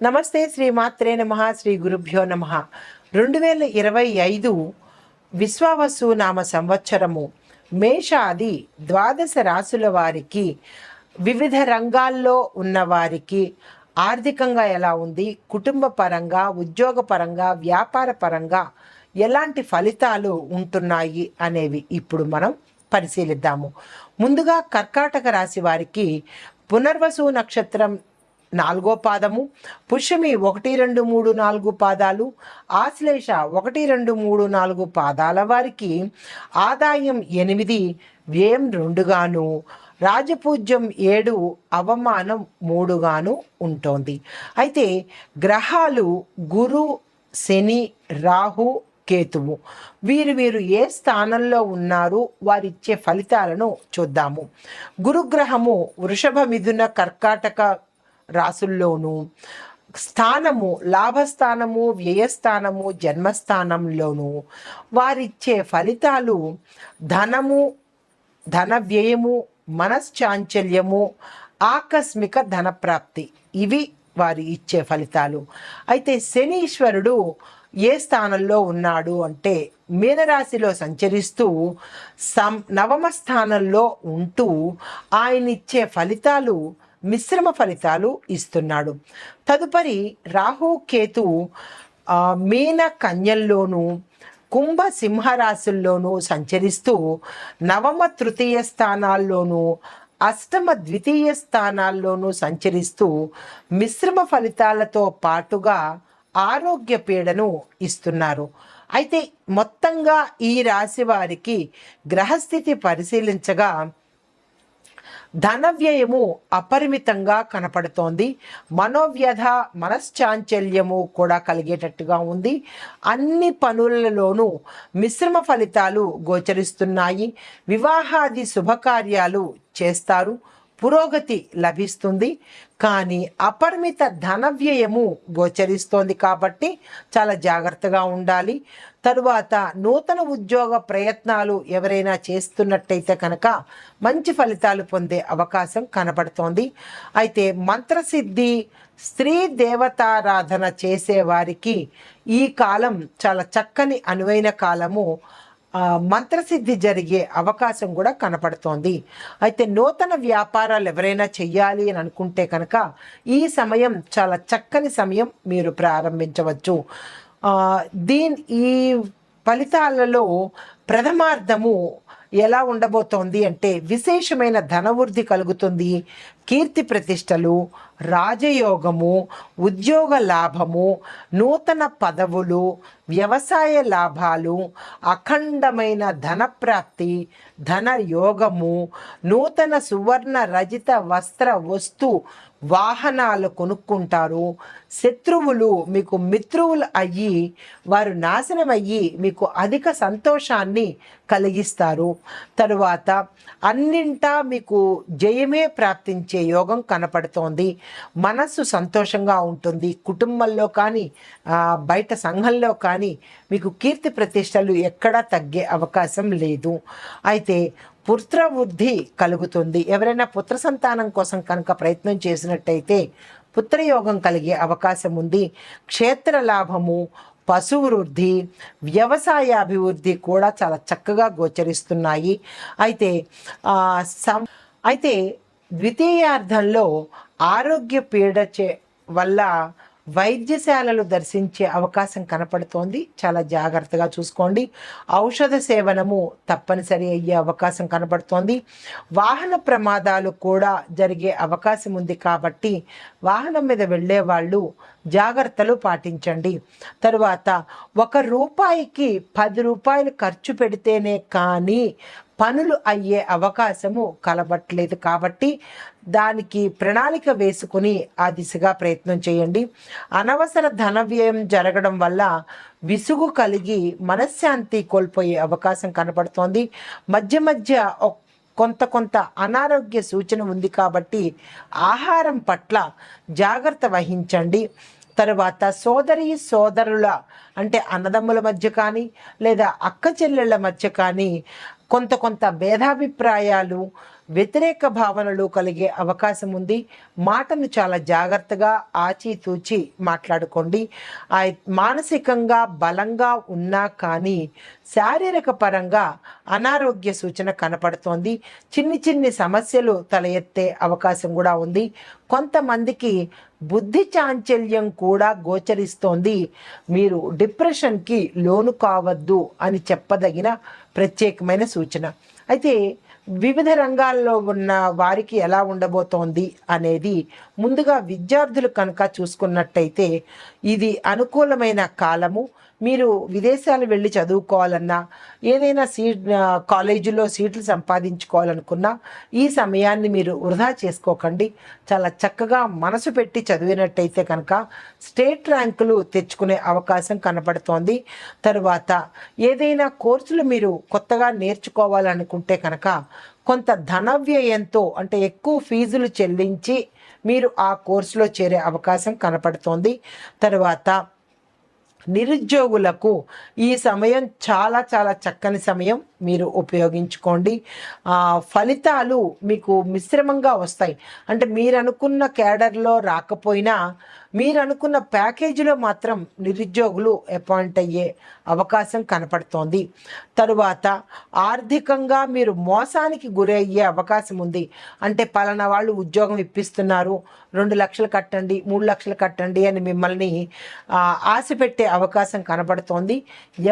నమస్తే శ్రీమాత్రే నమః శ్రీ గురుభ్యో నమః 2025 విశ్వావసు నామ సంవత్సరము మేషాది ద్వాదశ రాశుల వారికి వివిధ రంగాల్లో ఉన్న వారికి ఆర్థికంగా ఎలా ఉంది, కుటుంబ పరంగా, ఉద్యోగ పరంగా, వ్యాపార పరంగా ఎలాంటి ఫలితాలు ఉంటున్నాయి అనేవి ఇప్పుడు మనం పరిశీలిద్దాము. ముందుగా కర్కాటక రాశి వారికి పునర్వసు నక్షత్రం 4వ పాదము, పుష్యమి 1, 2, 3, 4 పాదాలు, ఆశ్లేష 1, 2, 3, 4 పాదాల వారికి ఆదాయం 8, వ్యయం 2 గాను, రాజపూజ్యం 7, అవమానం 3 గాను ఉంటుంది. అయితే గ్రహాలు గురు, శని, రాహు, కేతువు వీరు ఏ స్థానంలో ఉన్నారు, వారిచ్చే ఫలితాలను చూద్దాము. గురుగ్రహము వృషభ, మిథున, కర్కాటక రాసుల్లోనూ, స్థానము లాభస్థానము, వ్యయస్థానము, జన్మస్థానంలోనూ వారిచ్చే ఫలితాలు ధనము, ధన వ్యయము, మనశ్చాంచల్యము, ఆకస్మిక ధనప్రాప్తి, ఇవి వారి ఇచ్చే ఫలితాలు. అయితే శనీశ్వరుడు ఏ స్థానంలో ఉన్నాడు అంటే మీనరాశిలో సంచరిస్తూ నవమ స్థానంలో ఉంటూ ఆయన ఇచ్చే ఫలితాలు మిశ్రమ ఫలితాలు ఇస్తున్నాడు. తదుపరి రాహు, కేతు మీన, కన్యల్లోనూ, కుంభ, సింహరాశుల్లోనూ సంచరిస్తూ నవమ, తృతీయ స్థానాల్లోనూ, అష్టమ, ద్వితీయ స్థానాల్లోనూ సంచరిస్తూ మిశ్రమ ఫలితాలతో పాటుగా ఆరోగ్య పీడను ఇస్తున్నారు. అయితే మొత్తంగా ఈ రాశి వారికి గ్రహస్థితి పరిశీలించగా ధన వ్యయము అపరిమితంగా కనపడుతోంది. మనోవ్యధ, మనశ్చాంచల్యము కూడా కలిగేటట్టుగా ఉంది. అన్ని పనులలోనూ మిశ్రమ ఫలితాలు గోచరిస్తున్నాయి. వివాహాది శుభకార్యాలు చేస్తారు, పురోగతి లభిస్తుంది. కానీ అపరిమిత ధన వ్యయము గోచరిస్తోంది కాబట్టి చాలా జాగ్రత్తగా ఉండాలి. తరువాత నూతన ఉద్యోగ ప్రయత్నాలు ఎవరైనా చేస్తున్నట్టయితే కనుక మంచి ఫలితాలు పొందే అవకాశం కనపడుతోంది. అయితే మంత్రసిద్ధి, స్త్రీ దేవతారాధన చేసే వారికి ఈ కాలం చాలా చక్కని అనువైన కాలము. మంత్రసిద్ధి జరిగే అవకాశం కూడా కనపడుతోంది. అయితే నూతన వ్యాపారాలు ఎవరైనా చెయ్యాలి అని అనుకుంటే కనుక ఈ సమయం చాలా చక్కని సమయం, మీరు ప్రారంభించవచ్చు. ఈ ఫలితాలలో ప్రథమార్థము ఎలా ఉండబోతోంది అంటే విశేషమైన ధనవృద్ధి కలుగుతుంది, కీర్తి ప్రతిష్టలు, రాజయోగము, ఉద్యోగ లాభము, నూతన పదవులు, వ్యవసాయ లాభాలు, అఖండమైన ధనప్రాప్తి, ధన యోగము, నూతన సువర్ణ రజిత వస్త్ర వస్తు వాహనాలు కొనుక్కుంటారు. శత్రువులు మీకు మిత్రువులు అయ్యి వారు నాశనం అయ్యి మీకు అధిక సంతోషాన్ని కలిగిస్తారు. తరువాత అన్నింటా మీకు జయమే ప్రాప్తించే యోగం కనపడుతోంది. మనస్సు సంతోషంగా ఉంటుంది. కుటుంబంలో కానీ బయట సంఘంలో కానీ మీకు కీర్తి ప్రతిష్టలు ఎక్కడా తగ్గే అవకాశం లేదు. అయితే పుత్రవృద్ధి కలుగుతుంది. ఎవరైనా పుత్ర సంతానం కోసం కనుక ప్రయత్నం చేసినట్టయితే పుత్రయోగం కలిగే అవకాశం ఉంది. క్షేత్ర లాభము, పశువృద్ధి, వ్యవసాయ అభివృద్ధి కూడా చాలా చక్కగా గోచరిస్తున్నాయి. అయితే ద్వితీయార్థంలో ఆరోగ్య పీడ వల్ల వైద్యశాలలు దర్శించే అవకాశం కనపడుతోంది. చాలా జాగ్రత్తగా చూసుకోండి. ఔషధ సేవనము తప్పనిసరి అయ్యే అవకాశం కనపడుతోంది. వాహన ప్రమాదాలు కూడా జరిగే అవకాశం ఉంది కాబట్టి వాహనం మీద వెళ్ళే వాళ్ళు జాగ్రత్తలు పాటించండి. తరువాత ₹1కి 10 రూపాయలు ఖర్చు పెడితేనే కానీ పనులు అయ్యే అవకాశము కలబట్లేదు కాబట్టి దానికి ప్రణాళిక వేసుకుని ఆ దిశగా ప్రయత్నం చేయండి. అనవసర ధన వ్యయం జరగడం వల్ల విసుగు కలిగి మనశ్శాంతి కోల్పోయే అవకాశం కనపడుతోంది. మధ్య కొంత అనారోగ్య సూచన ఉంది కాబట్టి ఆహారం పట్ల జాగ్రత్త వహించండి. తరువాత సోదరుల అంటే అన్నదమ్ముల మధ్య కానీ లేదా అక్క చెల్లెళ్ళ మధ్య కానీ కొంత భేదాభిప్రాయాలు, వ్యతిరేక భావనలు కలిగే అవకాశం ఉంది. మాటను చాలా జాగ్రత్తగా ఆచితూచి మాట్లాడుకోండి. మానసికంగా బలంగా ఉన్నా కానీ శారీరక పరంగా అనారోగ్య సూచన కనపడుతోంది. చిన్ని సమస్యలు తల ఎత్తే అవకాశం కూడా ఉంది. కొంతమందికి బుద్ధి చాంచల్యం కూడా గోచరిస్తోంది. మీరు డిప్రెషన్కి లోను కావద్దు అని చెప్పదగిన ప్రత్యేకమైన సూచన. అయితే వివిధ రంగాల్లో ఉన్న వారికి ఎలా ఉండబోతోంది అనేది ముందుగా విద్యార్థులు కనుక చూసుకున్నట్టయితే ఇది అనుకూలమైన కాలము. మీరు విదేశాలు వెళ్ళి చదువుకోవాలన్నా, ఏదైనా కాలేజీలో సీట్లు సంపాదించుకోవాలనుకున్నా ఈ సమయాన్ని మీరు వృధా చేసుకోకండి. చాలా చక్కగా మనసు పెట్టి చదివినట్టయితే కనుక స్టేట్ ర్యాంకులు తెచ్చుకునే అవకాశం కనపడుతోంది. తరువాత ఏదైనా కోర్సులు మీరు కొత్తగా నేర్చుకోవాలనుకుంటే కనుక కొంత ధన వ్యయంతో, అంటే ఎక్కువ ఫీజులు చెల్లించి మీరు ఆ కోర్సులో చేరే అవకాశం కనపడుతోంది. తరువాత నిరుద్యోగులకు ఈ సమయం చాలా చాలా చక్కని సమయం, మీరు ఉపయోగించుకోండి. ఫలితాలు మీకు మిశ్రమంగా వస్తాయి. అంటే మీరు అనుకున్న క్యాడర్లో రాకపోయినా మీరు అనుకున్న ప్యాకేజీలో మాత్రం నిరుద్యోగులు అపాయింట్ అయ్యే అవకాశం కనపడుతోంది. తరువాత ఆర్థికంగా మీరు మోసానికి గురయ్యే అవకాశం ఉంది. అంటే పలానా వాళ్ళు ఉద్యోగం ఇప్పిస్తున్నారు, 2 లక్షలు కట్టండి, 3 లక్షలు కట్టండి అని మిమ్మల్ని ఆశ పెట్టే అవకాశం కనపడుతోంది.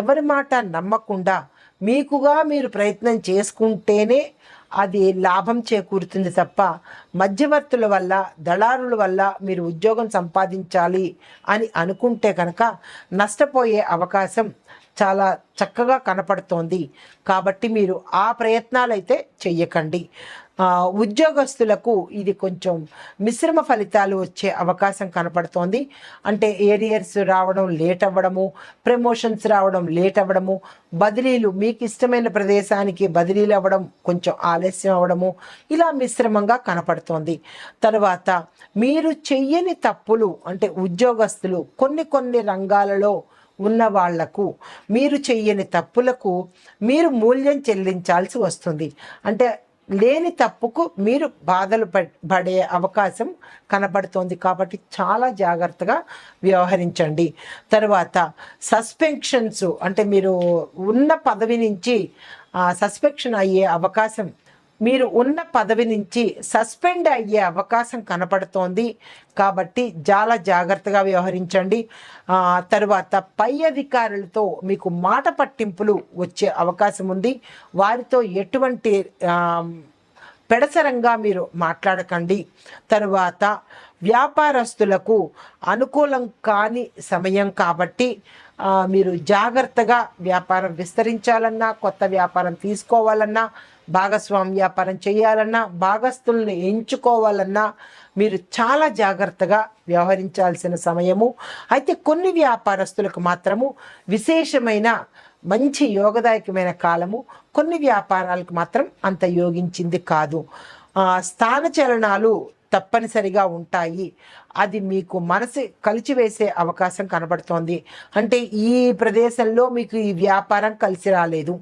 ఎవరి మాట నమ్మకుండా మీకుగా మీరు ప్రయత్నం చేసుకుంటేనే అది లాభం చేకూరుతుంది తప్ప మధ్యవర్తుల వల్ల, దళారుల వల్ల మీరు ఉద్యోగం సంపాదించాలి అని అనుకుంటే కనుక నష్టపోయే అవకాశం చాలా చక్కగా కనపడుతోంది. కాబట్టి మీరు ఆ ప్రయత్నాలు అయితే చెయ్యకండి. ఉద్యోగస్తులకు ఇది కొంచెం మిశ్రమ ఫలితాలు వచ్చే అవకాశం కనపడుతోంది. అంటే ఏరియర్స్ రావడం లేట్ అవ్వడము, ప్రమోషన్స్ రావడం లేట్ అవ్వడము, బదిలీలు మీకు ఇష్టమైన ప్రదేశానికి బదిలీలు అవ్వడం కొంచెం ఆలస్యం అవ్వడము, ఇలా మిశ్రమంగా కనపడుతోంది. తర్వాత మీరు చెయ్యని తప్పులు, అంటే ఉద్యోగస్తులు కొన్ని రంగాలలో ఉన్న వాళ్లకు మీరు చెయ్యని తప్పులకు మీరు మూల్యం చెల్లించాల్సి వస్తుంది. అంటే లేని తప్పుకు మీరు బాధలు పడే అవకాశం కనబడుతోంది. కాబట్టి చాలా జాగ్రత్తగా వ్యవహరించండి. తర్వాత సస్పెన్షన్స్, అంటే మీరు ఉన్న పదవి నుంచి సస్పెన్షన్ అయ్యే అవకాశం, మీరు ఉన్న పదవి నుంచి సస్పెండ్ అయ్యే అవకాశం కనపడుతోంది. కాబట్టి చాలా జాగ్రత్తగా వ్యవహరించండి. తరువాత పై అధికారులతో మీకు మాట పట్టింపులు వచ్చే అవకాశం ఉంది. వారితో ఎటువంటి పెడసరంగా మీరు మాట్లాడకండి. తరువాత వ్యాపారస్తులకు అనుకూలం కాని సమయం కాబట్టి మీరు జాగ్రత్తగా వ్యాపారం విస్తరించాలన్నా, కొత్త వ్యాపారం తీసుకోవాలన్నా, భాగస్వామ్య వ్యాపారం చేయాలన్నా, భాగస్తుల్ని ఎంచుకోవాలన్నా మీరు చాలా జాగ్రత్తగా వ్యవహరించాల్సిన సమయము. అయితే కొన్ని వ్యాపారస్తులకు మాత్రము విశేషమైన మంచి యోగదాయకమైన కాలము, కొన్ని వ్యాపారాలకు మాత్రం అంత యోగించింది కాదు. స్థానచలనాలు తప్పనిసరిగా ఉంటాయి. అది మీకు మనసు కలిచివేసే అవకాశం కనబడుతోంది. అంటే ఈ ప్రదేశంలో మీకు ఈ వ్యాపారం కలిసి రాలేదు,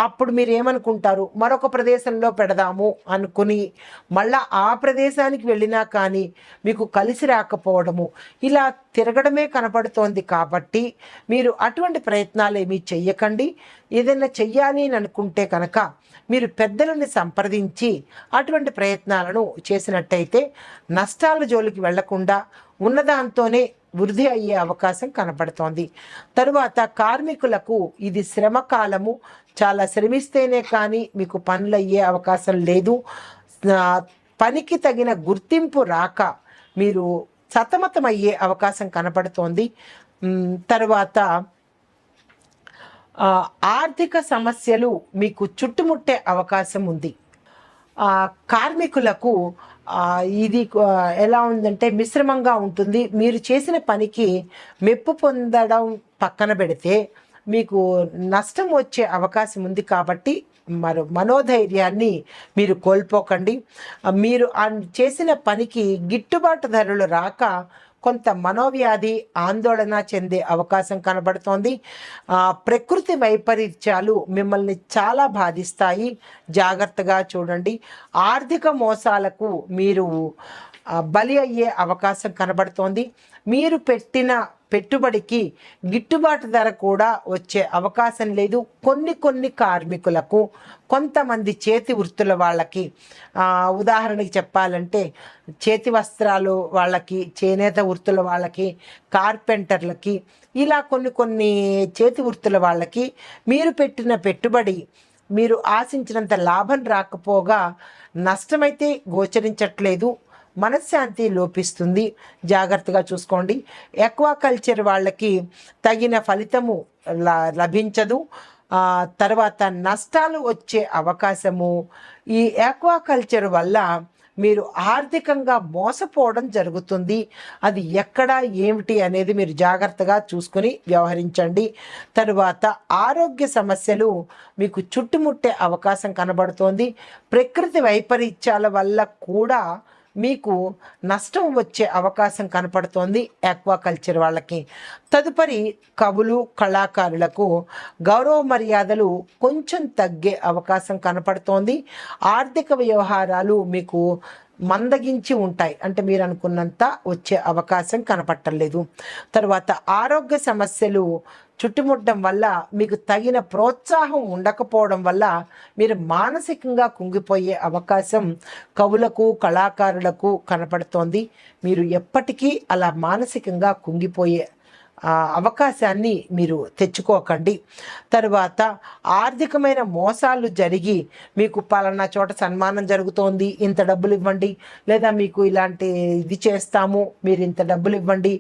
అప్పుడు మీరు ఏమనుకుంటారు, మరొక ప్రదేశంలో పెడదాము అనుకుని మళ్ళా ఆ ప్రదేశానికి వెళ్ళినా కానీ మీకు కలిసి రాకపోవడము, ఇలా తిరగడమే కనపడుతోంది. కాబట్టి మీరు అటువంటి ప్రయత్నాలు ఏమీ చెయ్యకండి. ఏదైనా చెయ్యాలి అని అనుకుంటే కనుక మీరు పెద్దలని సంప్రదించి అటువంటి ప్రయత్నాలను చేసినట్టయితే నష్టాల జోలికి వెళ్లకుండా ఉన్నదాంతోనే వృద్ధి అయ్యే అవకాశం కనపడుతోంది. తరువాత కార్మికులకు ఇది శ్రమ కాలము. చాలా శ్రమిస్తేనే కానీ మీకు పనులు అయ్యే అవకాశం లేదు. పనికి తగిన గుర్తింపు రాక మీరు సతమతమయ్యే అవకాశం కనపడుతోంది. తరువాత ఆర్థిక సమస్యలు మీకు చుట్టుముట్టే అవకాశం ఉంది. కార్మికులకు ఇది ఎలా ఉందంటే మిశ్రమంగా ఉంటుంది. మీరు చేసిన పనికి మెప్పు పొందడం పక్కన పెడితే మీకు నష్టం వచ్చే అవకాశం ఉంది. కాబట్టి మనోధైర్యాన్ని మీరు కోల్పోకండి. మీరు చేసిన పనికి గిట్టుబాటు ధరలు రాక కొంత మనోవ్యాధి, ఆందోళన చెందే అవకాశం కనబడుతోంది. ప్రకృతి వైపరీత్యాలు మిమ్మల్ని చాలా బాధిస్తాయి, జాగ్రత్తగా చూడండి. ఆర్థిక మోసాలకు మీరు బలి అయ్యే అవకాశం కనబడుతోంది. మీరు పెట్టిన పెట్టుబడికి గిట్టుబాటు ధర కూడా వచ్చే అవకాశం లేదు. కొన్ని కార్మికులకు, కొంతమంది చేతి వృత్తుల వాళ్ళకి, ఉదాహరణకి చెప్పాలంటే చేతి వస్త్రాలు వాళ్ళకి, చేనేత వృత్తుల వాళ్ళకి, కార్పెంటర్లకి, ఇలా కొన్ని చేతి వృత్తుల వాళ్ళకి మీరు పెట్టిన పెట్టుబడి మీరు ఆశించినంత లాభం రాకపోగా నష్టమైతే గోచరించట్లేదు. మనశ్శాంతి లోపిస్తుంది, జాగ్రత్తగా చూసుకోండి. ఎక్వాకల్చర్ వాళ్ళకి తగిన ఫలితము లభించదు. తర్వాత నష్టాలు వచ్చే అవకాశము. ఈ ఎక్వాకల్చర్ వల్ల మీరు ఆర్థికంగా మోసపోవడం జరుగుతుంది. అది ఎక్కడ ఏమిటి అనేది మీరు జాగ్రత్తగా చూసుకొని వ్యవహరించండి. తరువాత ఆరోగ్య సమస్యలు మీకు చుట్టుముట్టే అవకాశం కనబడుతోంది. ప్రకృతి వైపరీత్యాల వల్ల కూడా మీకు నష్టం వచ్చే అవకాశం కనపడుతోంది ఆక్వాకల్చర్ వాళ్ళకి. తదుపరి కవులు, కళాకారులకు గౌరవ మర్యాదలు కొంచెం తగ్గే అవకాశం కనపడుతోంది. ఆర్థిక వ్యవహారాలు మీకు మందగించి ఉంటాయి, అంటే మీరు అనుకున్నంత వచ్చే అవకాశం కనపట్టలేదు. తర్వాత ఆరోగ్య సమస్యలు చుట్టుముట్టడం వల్ల మీకు తగిన ప్రోత్సాహం ఉండకపోవడం వల్ల మీరు మానసికంగా కుంగిపోయే అవకాశం కవులకు, కళాకారులకు కనపడుతోంది. మీరు ఎప్పటికీ అలా మానసికంగా కుంగిపోయే అవకాశాన్ని మీరు తెచ్చుకోకండి. తరువాత ఆర్థికమైన మోసాలు జరిగి మీకు పలానా చోట సన్మానం జరుగుతోంది, ఇంత డబ్బులు ఇవ్వండి, లేదా మీకు ఇలాంటి ఇది చేస్తాము, మీరు ఇంత డబ్బులు ఇవ్వండి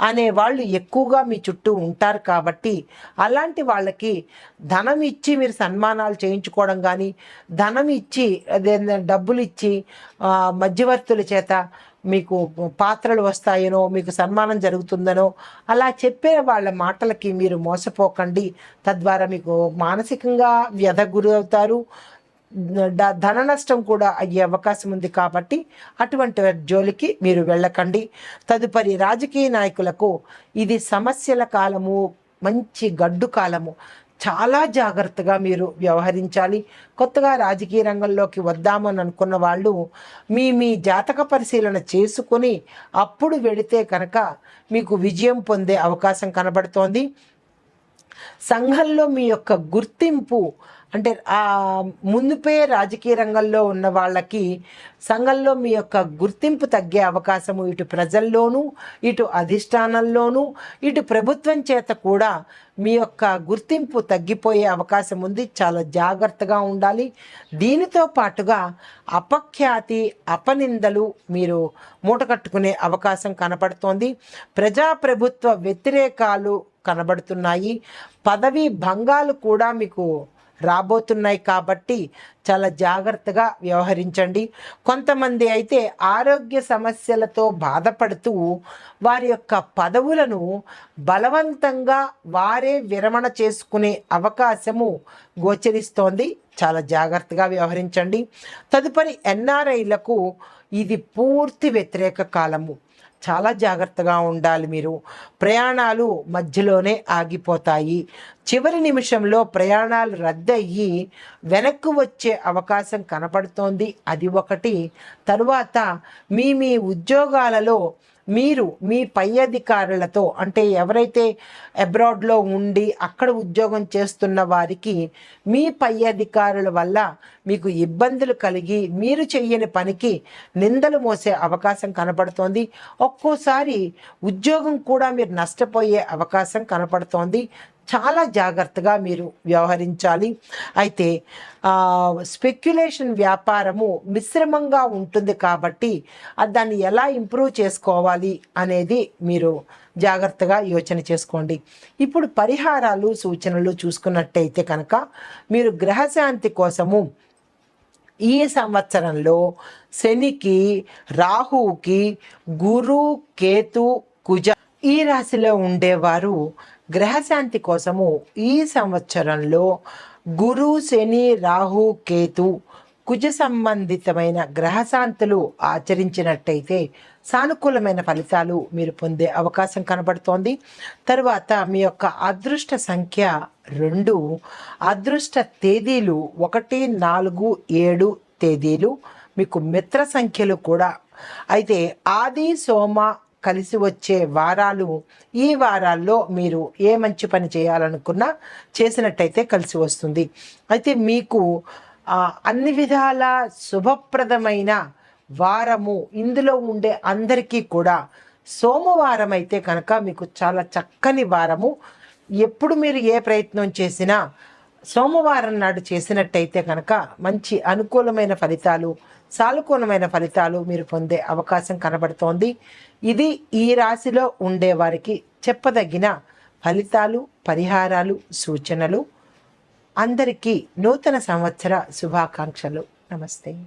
అనే వాళ్ళు ఎక్కువగా మీ చుట్టూ ఉంటారు. కాబట్టి అలాంటి వాళ్ళకి ధనం ఇచ్చి మీరు సన్మానాలు చేయించుకోవడం కానీ, ధనం ఇచ్చి అదే డబ్బులు ఇచ్చి మధ్యవర్తుల చేత మీకు పాత్రలు వస్తాయనో, మీకు సన్మానం జరుగుతుందనో అలా చెప్పే వాళ్ళ మాటలకి మీరు మోసపోకండి. తద్వారా మీకు మానసికంగా వ్యధ గురవుతారు, ధన నష్టం కూడా అయ్యే అవకాశం ఉంది. కాబట్టి అటువంటి జోలికి మీరు వెళ్ళకండి. తదుపరి రాజకీయ నాయకులకు ఇది సమస్యల కాలము, మంచి గడ్డు కాలము. చాలా జాగ్రత్తగా మీరు వ్యవహరించాలి. కొత్తగా రాజకీయ రంగంలోకి వద్దామని అనుకున్న వాళ్ళు మీ జాతక పరిశీలన చేసుకొని అప్పుడు వెళితే కనుక మీకు విజయం పొందే అవకాశం కనబడుతోంది. సంఘంలో మీ యొక్క గుర్తింపు, అంటే ముందుపే రాజకీయ రంగంలో ఉన్న వాళ్ళకి సంఘంలో మీ యొక్క గుర్తింపు తగ్గే అవకాశము ఇటు ప్రజల్లోనూ, ఇటు అధిష్టానంలోనూ, ఇటు ప్రభుత్వం చేత కూడా మీ యొక్క గుర్తింపు తగ్గిపోయే అవకాశం ఉంది. చాలా జాగ్రత్తగా ఉండాలి. దీనితో పాటుగా అపఖ్యాతి, అపనిందలు మీరు మూటకట్టుకునే అవకాశం కనపడుతోంది. ప్రజాప్రభుత్వ వ్యతిరేకాలు కనబడుతున్నాయి. పదవీ భంగాలు కూడా మీకు రాబోతున్నాయి. కాబట్టి చాలా జాగ్రత్తగా వ్యవహరించండి. కొంతమంది అయితే ఆరోగ్య సమస్యలతో బాధపడుతూ వారి యొక్క పదవులను బలవంతంగా వారే విరమణ చేసుకునే అవకాశము గోచరిస్తోంది. చాలా జాగ్రత్తగా వ్యవహరించండి. తదుపరి ఎన్ఆర్ఐలకు ఇది పూర్తి వ్యతిరేక కాలము. చాలా జాగ్రత్తగా ఉండాలి. మీరు ప్రయాణాలు మధ్యలోనే ఆగిపోతాయి. చివరి నిమిషంలో ప్రయాణాలు రద్దయ్యి వెనక్కు వచ్చే అవకాశం కనపడుతోంది. అది ఒకటి. తరువాత మీ ఉద్యోగాలలో మీరు మీ పై అధికారులతో, అంటే ఎవరైతే అబ్రాడ్లో ఉండి అక్కడ ఉద్యోగం చేస్తున్న వారికి మీ పై అధికారుల వల్ల మీకు ఇబ్బందులు కలిగి మీరు చెయ్యని పనికి నిందలు మోసే అవకాశం కనపడుతోంది. ఒక్కోసారి ఉద్యోగం కూడా మీరు నష్టపోయే అవకాశం కనపడుతోంది. చాలా జాగ్రత్తగా మీరు వ్యవహరించాలి. అయితే స్పెక్యులేషన్ వ్యాపారము మిశ్రమంగా ఉంటుంది కాబట్టి దాన్ని ఎలా ఇంప్రూవ్ చేసుకోవాలి అనేది మీరు జాగ్రత్తగా యోచన చేసుకోండి. ఇప్పుడు పరిహారాలు, సూచనలు చూసుకున్నట్టయితే కనుక మీరు గ్రహశాంతి కోసము ఈ సంవత్సరంలో శనికి, రాహువుకి, గురు, కేతు, కుజ ఈ రాశిలో ఉండేవారు గ్రహశాంతి కోసము ఈ సంవత్సరంలో గురు, శని, రాహు, కేతు, కుజ సంబంధితమైన గ్రహశాంతులు ఆచరించినట్టయితే సానుకూలమైన ఫలితాలు మీరు పొందే అవకాశం కనబడుతోంది. తరువాత మీ యొక్క అదృష్ట సంఖ్య 2, అదృష్ట తేదీలు 1, 4, 7 తేదీలు, మీకు మిత్ర సంఖ్యలు కూడా. అయితే ఆది సోమ కలిసి వచ్చే వారాలు, ఈ వారాల్లో మీరు ఏ మంచి పని చేయాలనుకున్నా చేసినట్టయితే కలిసి వస్తుంది. అయితే మీకు అన్ని విధాల శుభప్రదమైన వారము. ఇందులో ఉండే అందరికీ కూడా సోమవారం అయితే కనుక మీకు చాలా చక్కని వారము. ఎప్పుడు మీరు ఏ ప్రయత్నం చేసినా సోమవారం నాడు చేసినట్టయితే కనుక మంచి అనుకూలమైన ఫలితాలు, సానుకూలమైన ఫలితాలు మీరు పొందే అవకాశం కనబడుతోంది. ఇది ఈ రాశిలో ఉండేవారికి చెప్పదగిన ఫలితాలు, పరిహారాలు, సూచనలు. అందరికీ నూతన సంవత్సర శుభాకాంక్షలు. నమస్తే.